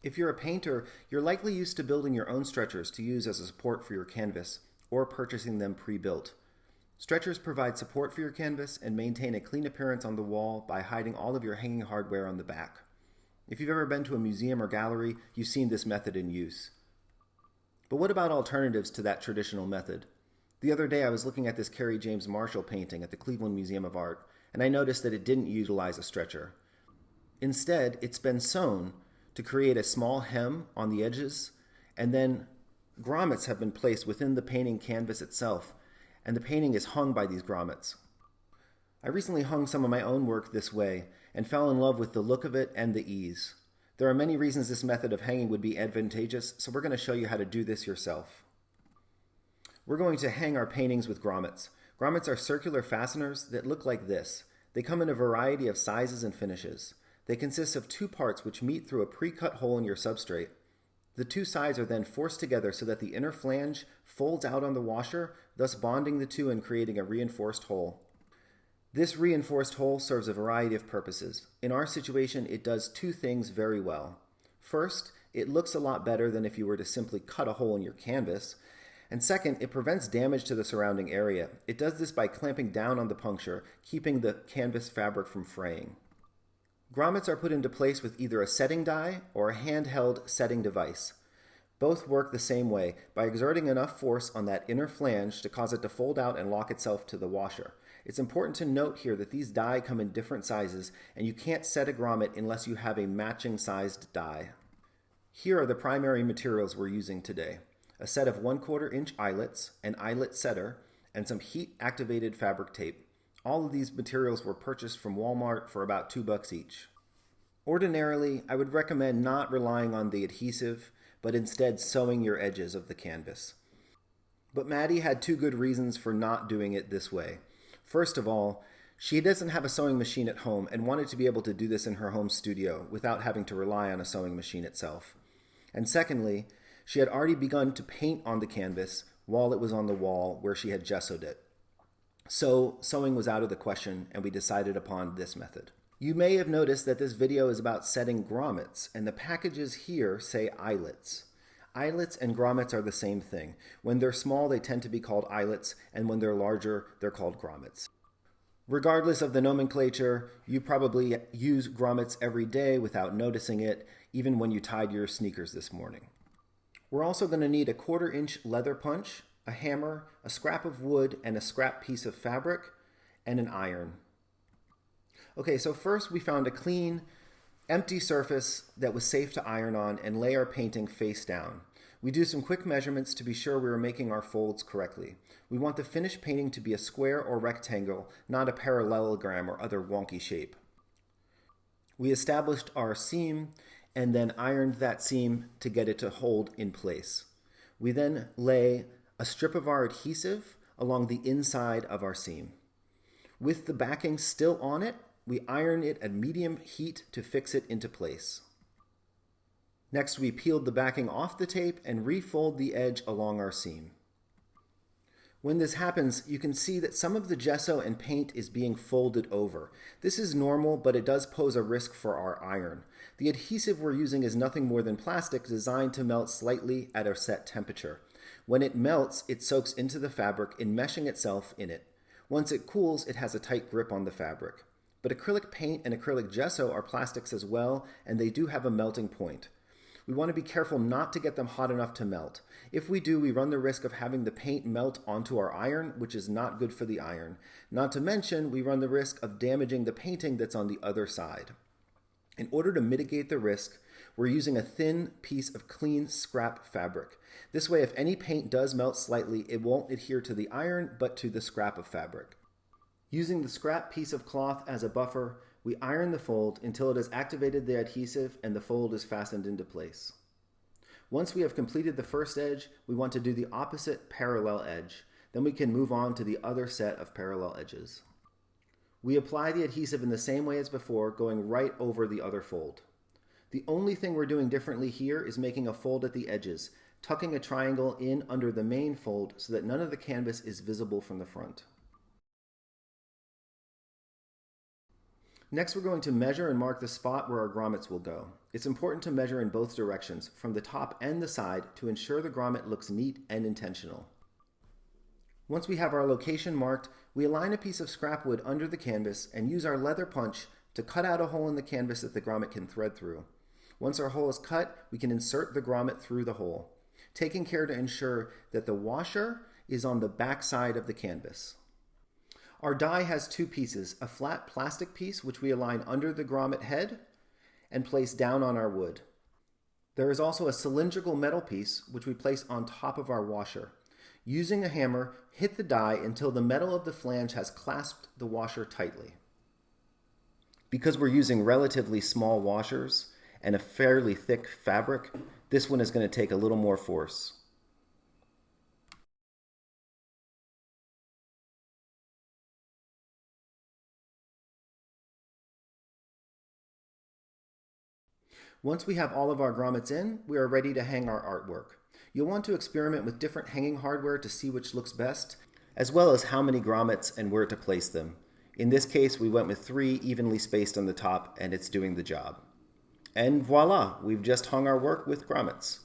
If you're a painter, you're likely used to building your own stretchers to use as a support for your canvas, or purchasing them pre-built. Stretchers provide support for your canvas and maintain a clean appearance on the wall by hiding all of your hanging hardware on the back. If you've ever been to a museum or gallery, you've seen this method in use. But what about alternatives to that traditional method? The other day I was looking at this Kerry James Marshall painting at the Cleveland Museum of Art, and I noticed that it didn't utilize a stretcher. Instead, it's been sewn to create a small hem on the edges, and then grommets have been placed within the painting canvas itself, and the painting is hung by these grommets. I recently hung some of my own work this way and fell in love with the look of it and the ease. There are many reasons this method of hanging would be advantageous, so we're going to show you how to do this yourself. We're going to hang our paintings with grommets. Grommets are circular fasteners that look like this. They come in a variety of sizes and finishes. They consist of two parts which meet through a pre-cut hole in your substrate. The two sides are then forced together so that the inner flange folds out on the washer, thus bonding the two and creating a reinforced hole. This reinforced hole serves a variety of purposes. In our situation, it does two things very well. First, it looks a lot better than if you were to simply cut a hole in your canvas. And second, it prevents damage to the surrounding area. It does this by clamping down on the puncture, keeping the canvas fabric from fraying. Grommets are put into place with either a setting die or a handheld setting device. Both work the same way, by exerting enough force on that inner flange to cause it to fold out and lock itself to the washer. It's important to note here that these die come in different sizes, and you can't set a grommet unless you have a matching sized die. Here are the primary materials we're using today: a set of 1/4 inch eyelets, an eyelet setter, and some heat activated fabric tape. All of these materials were purchased from Walmart for about $2 each. Ordinarily, I would recommend not relying on the adhesive, but instead sewing your edges of the canvas. But Maddie had two good reasons for not doing it this way. First of all, she doesn't have a sewing machine at home and wanted to be able to do this in her home studio without having to rely on a sewing machine itself. And secondly, she had already begun to paint on the canvas while it was on the wall where she had gessoed it. So sewing was out of the question, and we decided upon this method. You may have noticed that this video is about setting grommets, and the packages here say eyelets. Eyelets and grommets are the same thing. When they're small, they tend to be called eyelets, and when they're larger, they're called grommets. Regardless of the nomenclature, you probably use grommets every day without noticing it, even when you tied your sneakers this morning. We're also going to need a 1/4 inch leather punch, a hammer, a scrap of wood, and a scrap piece of fabric, and an iron. Okay, so first we found a clean, empty surface that was safe to iron on and lay our painting face down. We do some quick measurements to be sure we were making our folds correctly. We want the finished painting to be a square or rectangle, not a parallelogram or other wonky shape. We established our seam and then ironed that seam to get it to hold in place. We then lay a strip of our adhesive along the inside of our seam. With the backing still on it, we iron it at medium heat to fix it into place. Next, we peeled the backing off the tape and refold the edge along our seam. When this happens, you can see that some of the gesso and paint is being folded over. This is normal, but it does pose a risk for our iron. The adhesive we're using is nothing more than plastic designed to melt slightly at a set temperature. When it melts, it soaks into the fabric, enmeshing itself in it. Once it cools, it has a tight grip on the fabric. But acrylic paint and acrylic gesso are plastics as well, and they do have a melting point. We want to be careful not to get them hot enough to melt. If we do, we run the risk of having the paint melt onto our iron, which is not good for the iron. Not to mention, we run the risk of damaging the painting that's on the other side. In order to mitigate the risk, we're using a thin piece of clean scrap fabric. This way, if any paint does melt slightly, it won't adhere to the iron, but to the scrap of fabric. Using the scrap piece of cloth as a buffer, we iron the fold until it has activated the adhesive and the fold is fastened into place. Once we have completed the first edge, we want to do the opposite parallel edge. Then we can move on to the other set of parallel edges. We apply the adhesive in the same way as before, going right over the other fold. The only thing we're doing differently here is making a fold at the edges, tucking a triangle in under the main fold so that none of the canvas is visible from the front. Next, we're going to measure and mark the spot where our grommets will go. It's important to measure in both directions, from the top and the side, to ensure the grommet looks neat and intentional. Once we have our location marked, we align a piece of scrap wood under the canvas and use our leather punch to cut out a hole in the canvas that the grommet can thread through. Once our hole is cut, we can insert the grommet through the hole, taking care to ensure that the washer is on the back side of the canvas. Our die has two pieces, a flat plastic piece which we align under the grommet head and place down on our wood. There is also a cylindrical metal piece which we place on top of our washer. Using a hammer, hit the die until the metal of the flange has clasped the washer tightly. Because we're using relatively small washers and a fairly thick fabric, this one is going to take a little more force. Once we have all of our grommets in, we are ready to hang our artwork. You'll want to experiment with different hanging hardware to see which looks best, as well as how many grommets and where to place them. In this case, we went with 3 evenly spaced on the top, and it's doing the job. And voila, we've just hung our work with grommets.